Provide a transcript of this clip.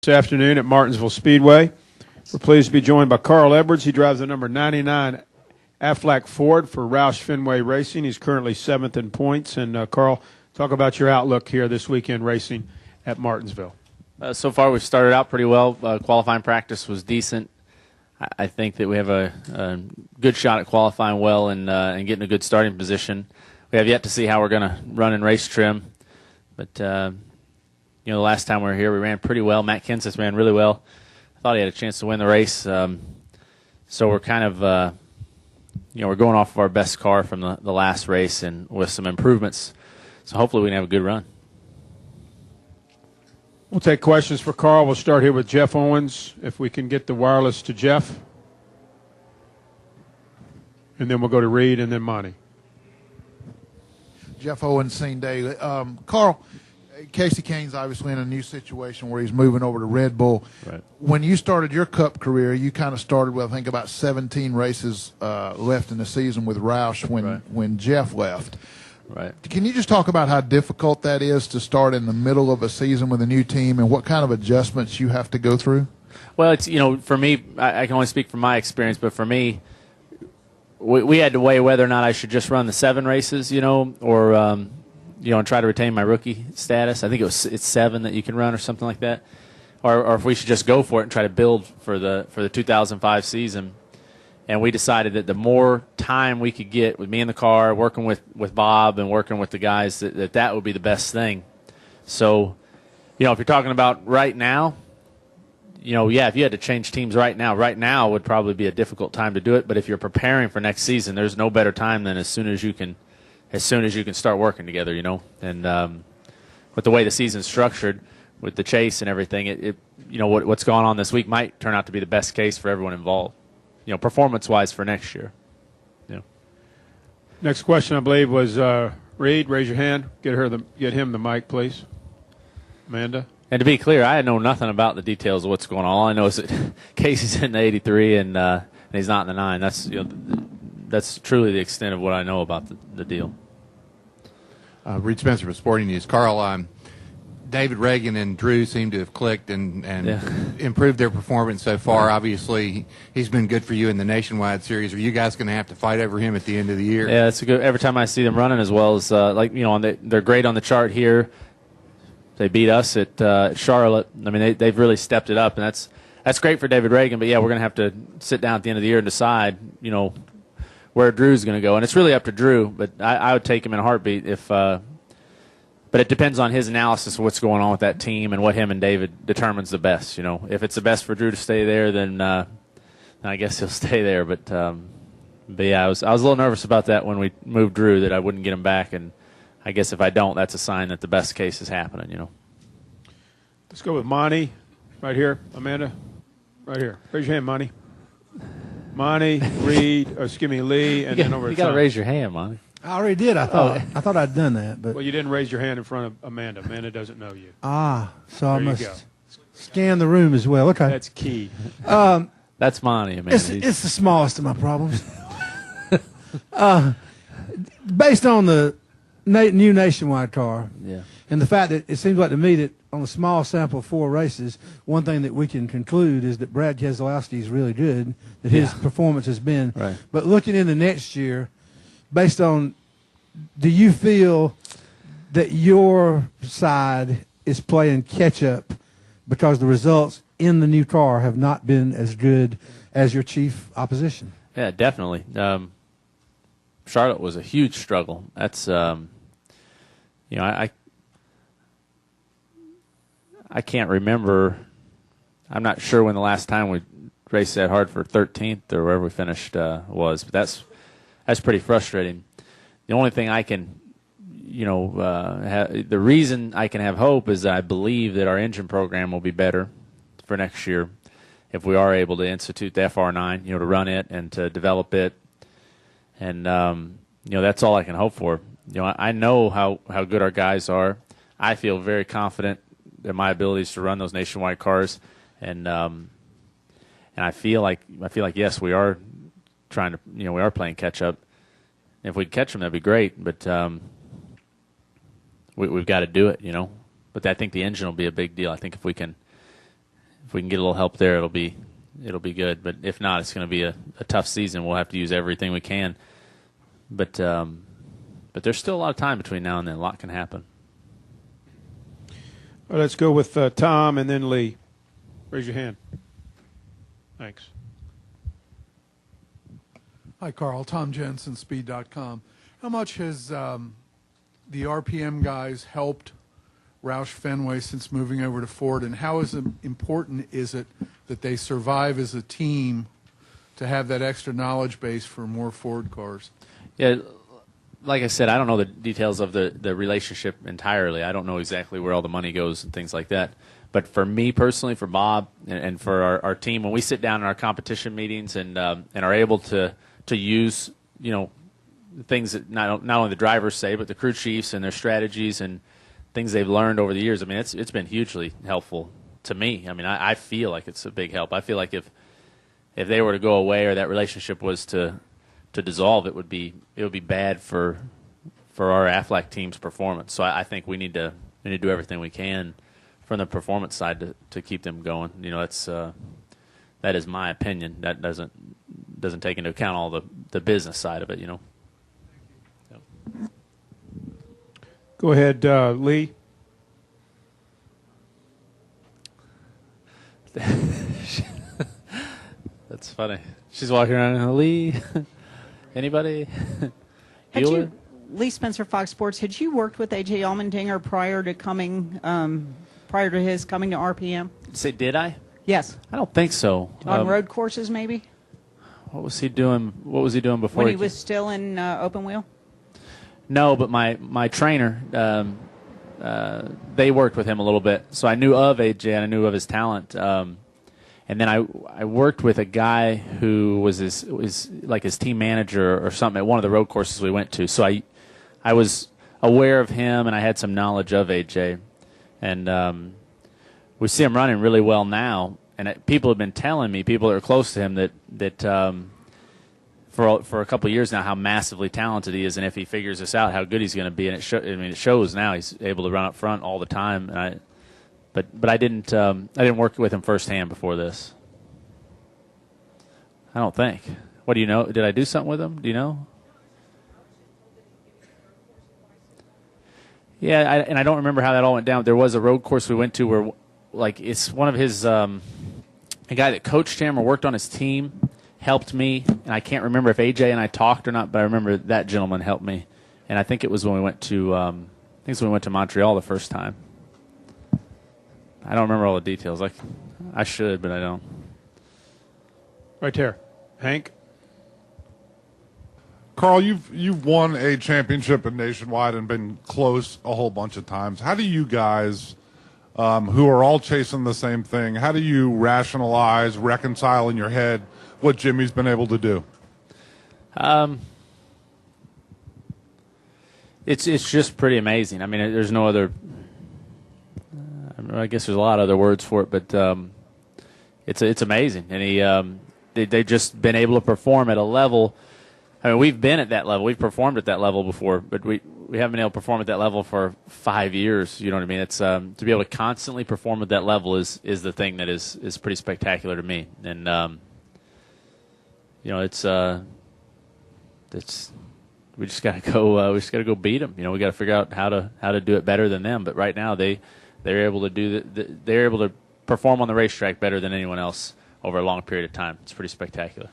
This afternoon at Martinsville Speedway. We're pleased to be joined by Carl Edwards. He drives the number 99 Aflac Ford for Roush Fenway Racing. He's currently 7th in points. And Carl, talk about your outlook here this weekend racing at Martinsville. So far, we've started out pretty well. Qualifying practice was decent. I think that we have a good shot at qualifying well and getting a good starting position. We have yet to see how we're going to run in race trim, but the last time we were here, we ran pretty well. Matt Kenseth ran really well. I thought he had a chance to win the race. So we're kind of, we're going off of our best car from the last race and with some improvements. So hopefully we can have a good run. We'll take questions for Carl. We'll start here with Jeff Owens, if we can get the wireless to Jeff. And then we'll go to Reed and then Monty. Jeff Owens, Scene Daily. Carl, Casey Kane's obviously in a new situation where he's moving over to Red Bull. Right. When you started your Cup career, you kind of started with, I think, about 17 races left in the season with Roush when Jeff left. Right. Can you just talk about how difficult that is to start in the middle of a season with a new team and what kind of adjustments you have to go through? Well, it's, for me, I can only speak from my experience, but for me, we had to weigh whether or not I should just run the 7 races, or and try to retain my rookie status. I think it's 7 that you can run or something like that, or if we should just go for it and try to build for the 2005 season. And we decided that the more time we could get with me in the car, working with Bob and working with the guys, that would be the best thing. So, if you're talking about right now, if you had to change teams right now would probably be a difficult time to do it. But if you're preparing for next season, there's no better time than as soon as you can start working together, And with the way the season's structured, with the chase and everything, what's going on this week might turn out to be the best case for everyone involved. Performance-wise for next year. Next question, I believe, was Reed. Raise your hand. Get him the mic, please. Amanda. And to be clear, I know nothing about the details of what's going on. All I know is that Casey's in the 83 and he's not in the 9. That's truly the extent of what I know about the deal. Reed Spencer for Sporting News. Carl, David Reagan and Drew seem to have clicked and improved their performance so far. Right. Obviously, he's been good for you in the Nationwide Series. Are you guys going to have to fight over him at the end of the year? Yeah, it's a good. Every time I see them running as well as they're great on the chart here. They beat us at Charlotte. I mean, they've really stepped it up, and that's great for David Reagan. But yeah, we're going to have to sit down at the end of the year and decide, where Drew's going to go, and it's really up to Drew. But I would take him in a heartbeat if. But it depends on his analysis of what's going on with that team and what him and David determines the best. If it's the best for Drew to stay there, then I guess he'll stay there. But yeah, I was a little nervous about that when we moved Drew, that I wouldn't get him back. And I guess if I don't, that's a sign that the best case is happening. Let's go with Monty, right here. Amanda, right here. Raise your hand, Monty. Monty, Reed, Lee, and then over. You got to raise your hand, Monty. I already did. I thought I'd done that, but well, you didn't raise your hand in front of Amanda. Amanda doesn't know you. So I must scan the room as well. Okay, that's key. That's Monty, Amanda. It's the smallest of my problems. Based on the new Nationwide car, and the fact that it seems like to me that on a small sample of 4 races, one thing that we can conclude is that Brad Keselowski is really good. That his performance has been. Right. But looking into next year. Based on, do you feel that your side is playing catch-up because the results in the new car have not been as good as your chief opposition? Yeah, definitely. Charlotte was a huge struggle. That's, I can't remember. I'm not sure when the last time we raced that hard for 13th or wherever we finished was, but that's pretty frustrating. The only thing I can, the reason I can have hope is that I believe that our engine program will be better for next year if we are able to institute the FR9, to run it and to develop it. And, that's all I can hope for. I know how good our guys are. I feel very confident in my abilities to run those Nationwide cars. And I feel like, yes, we are trying to, we are playing catch up. If we catch them, that'd be great. But we've got to do it, But I think the engine will be a big deal. I think if we can if we can get a little help there, it'll be good. But if not, it's going to be a tough season. We'll have to use everything we can. But there's still a lot of time between now and then. A lot can happen. Well, let's go with Tom and then Lee. Raise your hand. Thanks. Hi, Carl. Tom Jensen, Speed.com. How much has the RPM guys helped Roush Fenway since moving over to Ford, and how important is it that they survive as a team to have that extra knowledge base for more Ford cars? Yeah, like I said, I don't know the details of the relationship entirely. I don't know exactly where all the money goes and things like that. But for me personally, for Bob, and for our team, when we sit down in our competition meetings and are able to use, things that not only the drivers say, but the crew chiefs and their strategies and things they've learned over the years. I mean, it's been hugely helpful to me. I mean, I feel like it's a big help. I feel like if they were to go away or that relationship was to dissolve, it would be bad for our Aflac team's performance. So I think we need to do everything we can from the performance side to keep them going. That is my opinion. That doesn't take into account all the business side of it. Yep. Go ahead, Lee. That's funny. She's walking around. Lee, anybody? Lee Spencer, Fox Sports. Had you worked with AJ Allmendinger prior to his coming to RPM? Say, did I? Yes. I don't think so. On road courses, maybe. What was he doing? What was he doing before? When he was still in open wheel. No, but my trainer, they worked with him a little bit, so I knew of AJ and I knew of his talent. And then I worked with a guy who was his team manager or something at one of the road courses we went to. So I was aware of him and I had some knowledge of AJ, and we see him running really well now. And people have been telling me, people that are close to him, that for a couple of years now, how massively talented he is, and if he figures this out, how good he's going to be. And it shows now. He's able to run up front all the time. And but I didn't work with him firsthand before this. I don't think. What do you know? Did I do something with him? Do you know? Yeah, and I don't remember how that all went down. There was a road course we went to where, like, it's one of his a guy that coached him or worked on his team helped me, and I can't remember if AJ and I talked or not, but I remember that gentleman helped me, and I think it was when we went to Montreal the first time. I don't remember all the details. I should, but I don't. Right there, Hank. Carl, you've won a championship in Nationwide and been close a whole bunch of times. How do you guys, who are all chasing the same thing, how do you rationalize, reconcile in your head what Jimmy's been able to do? It's just pretty amazing. I mean, there's no other. I guess there's a lot of other words for it, but it's amazing, and they've just been able to perform at a level. I mean, we've been at that level. We've performed at that level before, but we haven't been able to perform at that level for 5 years. You know what I mean? It's to be able to constantly perform at that level is the thing that is pretty spectacular to me. And it's we just got to go beat them. We got to figure out how to do it better than them. But right now they're able to they're able to perform on the racetrack better than anyone else over a long period of time. It's pretty spectacular.